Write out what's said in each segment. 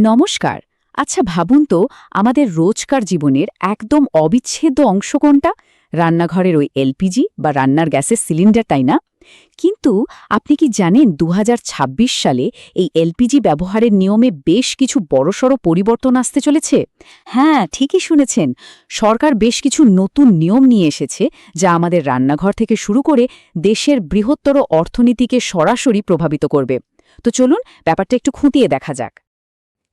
নমস্কার। আচ্ছা ভাবুন তো, আমাদের রোজকার জীবনের একদম অবিচ্ছেদ্য অংশ কোনটা? রান্নাঘরের ওই এলপিজি বা রান্নার গ্যাসের সিলিন্ডার, তাই না? কিন্তু আপনি কি জানেন ২০২৬ সালে এই এলপিজি ব্যবহারের নিয়মে বেশ কিছু বড়সড় পরিবর্তন আসতে চলেছে? হ্যাঁ, ঠিকই শুনেছেন। সরকার বেশ কিছু নতুন নিয়ম নিয়ে এসেছে, যা আমাদের রান্নাঘর থেকে শুরু করে দেশের বৃহত্তর অর্থনীতিকে সরাসরি প্রভাবিত করবে। তো চলুন ব্যাপারটা একটু খুঁটিয়ে দেখা যাক।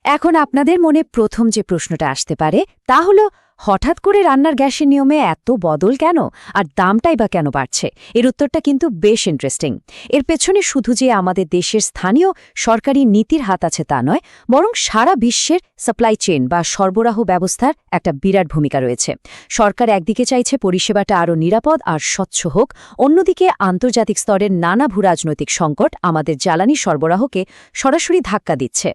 এখন আপনাদের মনে প্রথম যে প্রশ্নটা আসতে পারে তা হলো, হঠাৎ করে রান্নার গ্যাসের নিয়মে এত বদল কেন, আর দামটাই বা কেন বাড়ছে? এর উত্তরটা কিন্তু বেশ ইন্টারেস্টিং। এর পেছনে শুধু যে আমাদের দেশের স্থানীয় সরকারি নীতির হাত আছে তা নয়, বরং সারা বিশ্বের সাপ্লাই চেইন বা সরবরাহ ব্যবস্থার একটা বিরাট ভূমিকা রয়েছে। সরকার একদিকে চাইছে পরিষেবাটা আরও নিরাপদ আর স্বচ্ছ হোক, অন্যদিকে আন্তর্জাতিক স্তরের নানা ভূরাজনৈতিক সংকট আমাদের জ্বালানি সরবরাহকে সরাসরি ধাক্কা দিচ্ছে।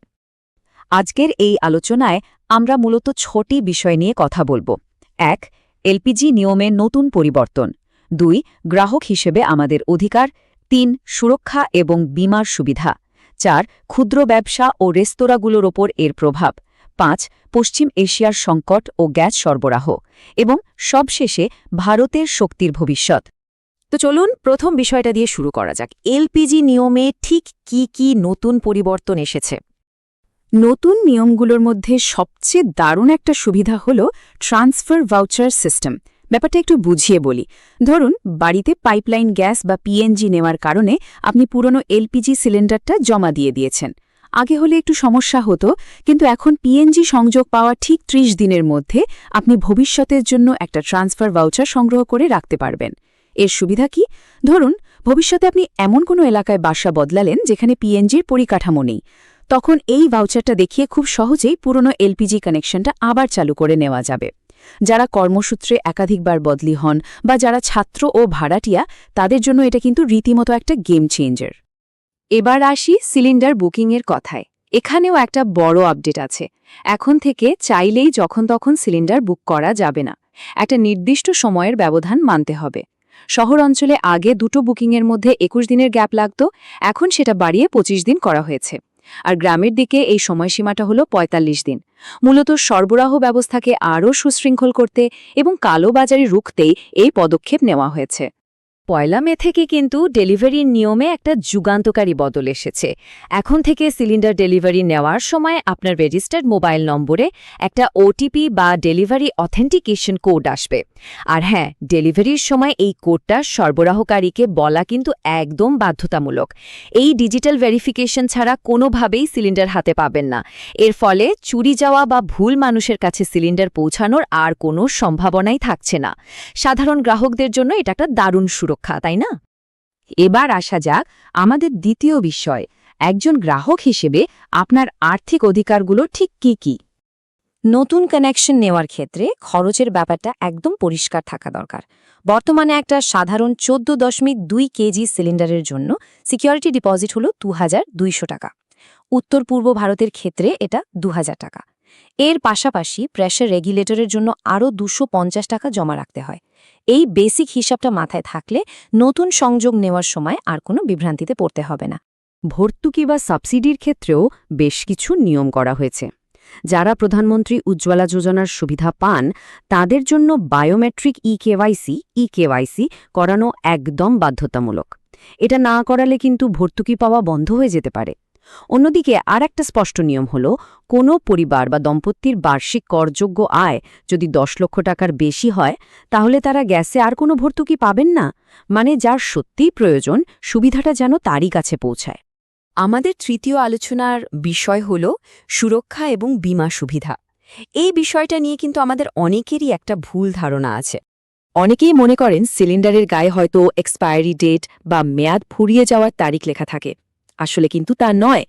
আজকের এই আলোচনায় আমরা মূলত ৬টি বিষয় নিয়ে কথা বলবো। ১. এলপিজি নিয়মে নতুন পরিবর্তন। ২. গ্রাহক হিসেবে আমাদের অধিকার। ৩. সুরক্ষা এবং বীমার সুবিধা। ৪. ক্ষুদ্র ব্যবসা ও রেস্তোরাঁগুলোর ওপর এর প্রভাব। ৫. পশ্চিম এশিয়ার সংকট ও গ্যাস সরবরাহ। এবং সবশেষে ভারতের শক্তির ভবিষ্যৎ। তো চলুন প্রথম বিষয়টা দিয়ে শুরু করা যাক। এলপিজি নিয়মে ঠিক কি নতুন পরিবর্তন এসেছে? নতুন নিয়মগুলোর মধ্যে সবচেয়ে দারুণ একটা সুবিধা হল ট্রান্সফার ভাউচার সিস্টেম। ব্যাপারটা একটু বুঝিয়ে বলি। ধরুন, বাড়িতে পাইপলাইন গ্যাস বা পিএনজি নেওয়ার কারণে আপনি পুরনো এলপিজি সিলিন্ডারটা জমা দিয়ে দিয়েছেন। আগে হলে একটু সমস্যা হতো, কিন্তু এখন পিএনজি সংযোগ পাওয়া ঠিক ৩০ দিনের মধ্যে আপনি ভবিষ্যতের জন্য একটা ট্রান্সফার ভাউচার সংগ্রহ করে রাখতে পারবেন। এর সুবিধা কি? ধরুন, ভবিষ্যতে আপনি এমন কোনো এলাকায় বাসা বদলালেন যেখানে পিএনজির পরিকাঠামো নেই। তখন এই ভাউচারটা দেখিয়ে খুব সহজেই পুরনো এলপিজি কানেকশনটা আবার চালু করে নেওয়া যাবে। যারা কর্মসূত্রে একাধিকবার বদলি হন বা যারা ছাত্র ও ভাড়াটিয়া, তাদের জন্য এটা কিন্তু রীতিমতো একটা গেম চেঞ্জার। এবার আসি সিলিন্ডার বুকিংয়ের কথায়। এখানেও একটা বড় আপডেট আছে। এখন থেকে চাইলেই যখন তখন সিলিন্ডার বুক করা যাবে না। একটা নির্দিষ্ট সময়ের ব্যবধান মানতে হবে। শহর অঞ্চলে আগে দুটো বুকিংয়ের মধ্যে ২১ দিনের গ্যাপ লাগত, এখন সেটা বাড়িয়ে ২৫ দিন করা হয়েছে। আর গ্রামের দিকে এই সময়সীমাটা হলো ৪৫ দিন। মূলত সরবরাহ ব্যবস্থাকে আরও সুশৃঙ্খল করতে এবং কালোবাজারি রুখতেই এই পদক্ষেপ নেওয়া হয়েছে। ১ মে থেকে কিন্তু ডেলিভারির নিয়মে একটা যুগান্তকারী বদল এসেছে। এখন থেকে সিলিন্ডার ডেলিভারি নেওয়ার সময় আপনার রেজিস্টার্ড মোবাইল নম্বরে একটা ওটিপি বা ডেলিভারি অথেন্টিকেশন কোড আসবে। আর হ্যাঁ, ডেলিভারির সময় এই কোডটা সরবরাহকারীকে বলা কিন্তু একদম বাধ্যতামূলক। এই ডিজিটাল ভেরিফিকেশন ছাড়া কোনোভাবেই সিলিন্ডার হাতে পাবেন না। এর ফলে চুরি যাওয়া বা ভুল মানুষের কাছে সিলিন্ডার পৌঁছানোর আর কোনো সম্ভাবনাই থাকছে না। সাধারণ গ্রাহকদের জন্য এটা একটা দারুণ সুরক্ষা, তাই না? এবার আসা যাক আমাদের দ্বিতীয় বিষয়, একজন গ্রাহক হিসেবে আপনার আর্থিক অধিকারগুলো ঠিক কি। নতুন কানেকশন নেওয়ার ক্ষেত্রে খরচের ব্যাপারটা একদম পরিষ্কার থাকা দরকার। বর্তমানে একটা সাধারণ ১৪.২ কেজি সিলিন্ডারের জন্য সিকিউরিটি ডিপোজিট হল ২,২০০ টাকা। উত্তর পূর্ব ভারতের ক্ষেত্রে এটা ২,০০০ টাকা। এর পাশাপাশি প্রেসার রেগুলেটরের জন্য আরও ২৫০ টাকা জমা রাখতে হয়। এই বেসিক হিসাবটা মাথায় থাকলে নতুন সংযোগ নেওয়ার সময় আর কোনো বিভ্রান্তিতে পড়তে হবে না। ভর্তুকি বা সাবসিডির ক্ষেত্রেও বেশ কিছু নিয়ম করা হয়েছে। যারা প্রধানমন্ত্রী উজ্জ্বলা যোজনার সুবিধা পান, তাদের জন্য বায়োমেট্রিক ইকেওয়াইসি করানো একদম বাধ্যতামূলক। এটা না করালে কিন্তু ভর্তুকি পাওয়া বন্ধ হয়ে যেতে পারে। অন্যদিকে আর একটা স্পষ্ট নিয়ম হল, কোনো পরিবার বা দম্পতির বার্ষিক করযোগ্য আয় যদি ১০ লক্ষ টাকার বেশি হয়, তাহলে তারা গ্যাসে আর কোনো ভর্তুকি পাবেন না। মানে যার সত্যিই প্রয়োজন, সুবিধাটা যেন তারই কাছে পৌঁছায়। আমাদের তৃতীয় আলোচনার বিষয় হল সুরক্ষা এবং বীমা সুবিধা। এই বিষয়টা নিয়ে কিন্তু আমাদের অনেকেরই একটা ভুল ধারণা আছে। অনেকেই মনে করেন সিলিন্ডারের গায়ে হয়তো এক্সপায়ারি ডেট বা মেয়াদ ফুরিয়ে যাওয়ার তারিখ লেখা থাকে। আসলে কিন্তু তা নয়।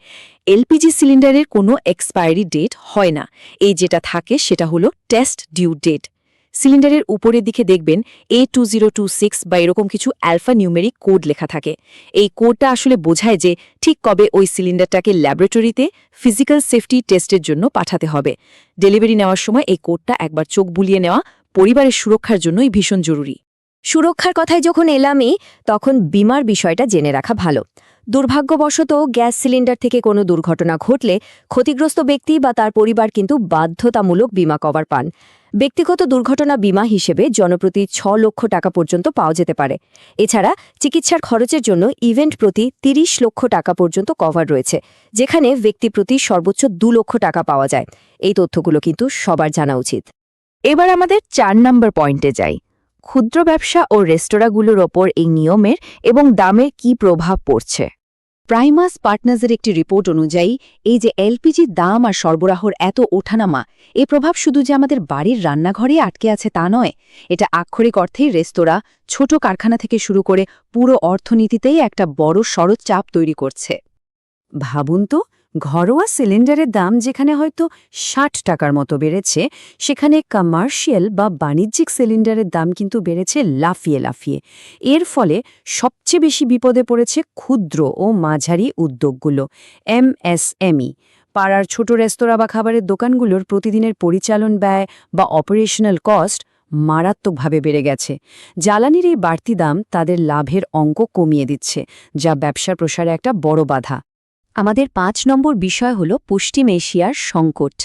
এলপিজি সিলিন্ডারের কোনো এক্সপায়ারি ডেট হয় না। এই যেটা থাকে সেটা হলো টেস্ট ডিউ ডেট। সিলিন্ডারের উপরের দিকে দেখবেন A2026 বা এরকম কিছু অ্যালফা নিউমেরিক কোড লেখা থাকে। এই কোডটা আসলে বোঝায় যে ঠিক কবে ওই সিলিন্ডারটাকে ল্যাবরেটরিতে ফিজিক্যাল সেফটি টেস্টের জন্য পাঠাতে হবে। ডেলিভারি নেওয়ার সময় এই কোডটা একবার চোখ বুলিয়ে নেওয়া পরিবারের সুরক্ষার জন্যই ভীষণ জরুরি। সুরক্ষার কথায় যখন এলামই, তখন বীমার বিষয়টা জেনে রাখা ভালো। দুর্ভাগ্যবশত গ্যাস সিলিন্ডার থেকে কোনো দুর্ঘটনা ঘটলে ক্ষতিগ্রস্ত ব্যক্তি বা তার পরিবার কিন্তু বাধ্যতামূলক বীমা কভার পান। ব্যক্তিগত দুর্ঘটনা বীমা হিসেবে জনপ্রতি ৬ লক্ষ টাকা পর্যন্ত পাওয়া যেতে পারে। এছাড়া চিকিৎসার খরচের জন্য ইভেন্ট প্রতি ৩০ লক্ষ টাকা পর্যন্ত কভার রয়েছে, যেখানে ব্যক্তি প্রতি সর্বোচ্চ ২ লক্ষ টাকা পাওয়া যায়। এই তথ্যগুলো কিন্তু সবার জানা উচিত। এবার আমাদের ৪ নম্বর পয়েন্টে যাই। ক্ষুদ্র ব্যবসা ও রেস্তোরাঁগুলোর ওপর এই নিয়মের এবং দামের কি প্রভাব পড়ছে। প্রাইমাস পার্টনার্সের একটি রিপোর্ট অনুযায়ী এই যে এলপিজির দাম আর সরবরাহর এত ওঠানামা, এ প্রভাব শুধু যে আমাদের বাড়ির রান্নাঘরে আটকে আছে তা নয়, এটা আক্ষরিক অর্থেই রেস্তোরাঁ, ছোট কারখানা থেকে শুরু করে পুরো অর্থনীতিতেই একটা বড় সড় চাপ তৈরি করছে। ভাবুন তো, ঘরোয়া সিলিন্ডারের দাম যেখানে হয়তো ৬০ টাকার মতো বেড়েছে, সেখানে কমার্শিয়াল বা বাণিজ্যিক সিলিন্ডারের দাম কিন্তু বেড়েছে লাফিয়ে লাফিয়ে। এর ফলে সবচেয়ে বেশি বিপদে পড়েছে ক্ষুদ্র ও মাঝারি উদ্যোগগুলো, এমএসএমই। পাড়ার ছোট রেস্তোরাঁ বা খাবারের দোকানগুলোর প্রতিদিনের পরিচালন ব্যয় বা অপারেশনাল কস্ট মারাত্মকভাবে বেড়ে গেছে। জ্বালানির এই বাড়তি দাম তাদের লাভের অঙ্ক কমিয়ে দিচ্ছে, যা ব্যবসার প্রসারে একটা বড় বাধা। আমাদের ৫ নম্বর বিষয় হল পশ্চিম এশিয়ার সংকট।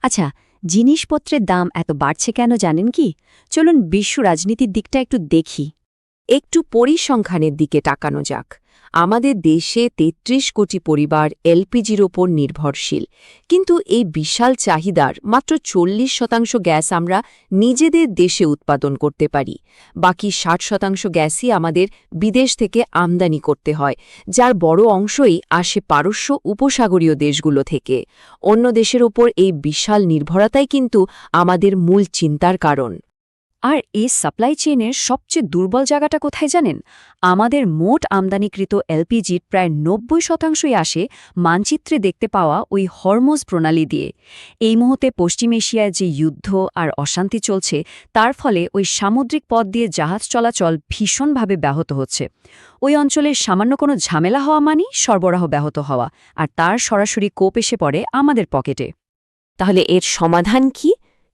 আচ্ছা, জিনিসপত্রের দাম এত বাড়ছে কেন জানেন কি? চলুন বিশ্ব রাজনীতির দিকটা একটু দেখি। একটু পরিসংখ্যানের দিকে তাকানো যাক। আমাদের দেশে ৩৩ কোটি পরিবার এলপিজির ওপর নির্ভরশীল, কিন্তু এই বিশাল চাহিদার মাত্র ৪০% গ্যাস আমরা নিজেদের দেশে উৎপাদন করতে পারি। বাকি ৬০% গ্যাসই আমাদের বিদেশ থেকে আমদানি করতে হয়, যার বড় অংশই আসে পারস্য উপসাগরীয় দেশগুলো থেকে। অন্য দেশের ওপর এই বিশাল নির্ভরতাই কিন্তু আমাদের মূল চিন্তার কারণ। আর এই সাপ্লাই চেইনের সবচেয়ে দুর্বল জায়গাটা কোথায় জানেন? আমাদের মোট আমদানিকৃত এলপিজির প্রায় ৯০%ই আসে মানচিত্রে দেখতে পাওয়া ওই হরমুজ প্রণালী দিয়ে। এই মুহূর্তে পশ্চিম এশিয়ায় যে যুদ্ধ আর অশান্তি চলছে, তার ফলে ওই সামুদ্রিক পথ দিয়ে জাহাজ চলাচল ভীষণভাবে ব্যাহত হচ্ছে। ওই অঞ্চলের সামান্য কোনো ঝামেলা হওয়া মানেই সরবরাহ ব্যাহত হওয়া, আর তার সরাসরি কোপ এসে পড়ে আমাদের পকেটে। তাহলে এর সমাধান কি?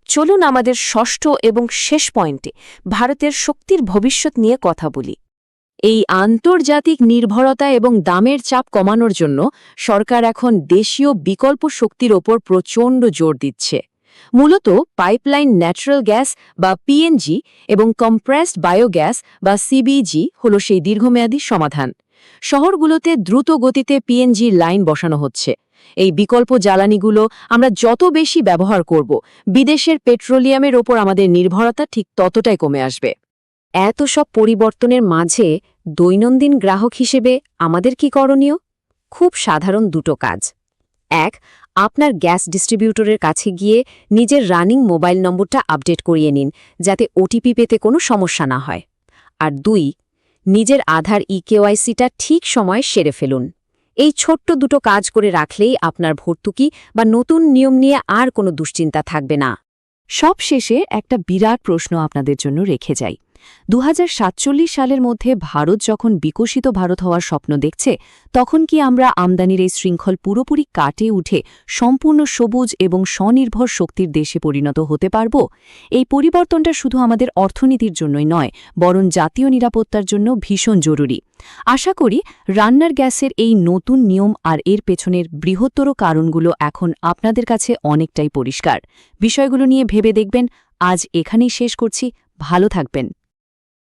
চলুন আমাদের ষষ্ঠ এবং শেষ পয়েন্টে ভারতের শক্তির ভবিষ্যৎ নিয়ে কথা বলি। এই আন্তর্জাতিক নির্ভরতা এবং দামের চাপ কমানোর জন্য সরকার এখন দেশীয় বিকল্প শক্তির ওপর প্রচণ্ড জোর দিচ্ছে। মূলত পাইপলাইন ন্যাচারাল গ্যাস বা পিএনজি এবং কম্প্রেসড বায়োগ্যাস বা সিবিজি হল সেই দীর্ঘমেয়াদী সমাধান। শহরগুলোতে দ্রুত গতিতে পিএনজি লাইন বসানো হচ্ছে। এই বিকল্প জ্বালানিগুলো আমরা যত বেশি ব্যবহার করব, বিদেশের পেট্রোলিয়ামের ওপর আমাদের নির্ভরতা ঠিক ততটাই কমে আসবে। এত সব পরিবর্তনের মাঝে দৈনন্দিন গ্রাহক হিসেবে আমাদের কি করণীয়? খুব সাধারণ দুটো কাজ। ১. আপনার গ্যাস ডিস্ট্রিবিউটরের কাছে গিয়ে নিজের রানিং মোবাইল নম্বরটা আপডেট করিয়ে নিন, যাতে ওটিপি পেতে কোনো সমস্যা না হয়। আর ২. নিজের আধার ইকেওয়াইসিটা ঠিক সময়ে সেরে ফেলুন। এই ছোট্ট দুটো কাজ করে রাখলেই আপনার ভর্তুকি বা নতুন নিয়ম নিয়ে আর কোনো দুশ্চিন্তা থাকবে না। সব শেষে একটা বিরাট প্রশ্ন আপনাদের জন্য রেখে যাই। ২০৪৭ সালের মধ্যে ভারত যখন বিকশিত ভারত হওয়ার স্বপ্ন দেখছে, তখন কি আমরা আমদানির এই শৃঙ্খল পুরোপুরি কাটে উঠে সম্পূর্ণ সবুজ এবং স্বনির্ভর শক্তির দেশে পরিণত হতে পারব? এই পরিবর্তনটা শুধু আমাদের অর্থনীতির জন্যই নয়, বরং জাতীয় নিরাপত্তার জন্য ভীষণ জরুরি। আশা করি রান্নার গ্যাসের এই নতুন নিয়ম আর এর পেছনের বৃহত্তর কারণগুলো এখন আপনাদের কাছে অনেকটাই পরিষ্কার। বিষয়গুলো নিয়ে ভেবে দেখবেন। আজ এখানেই শেষ করছি। ভালো থাকবেন।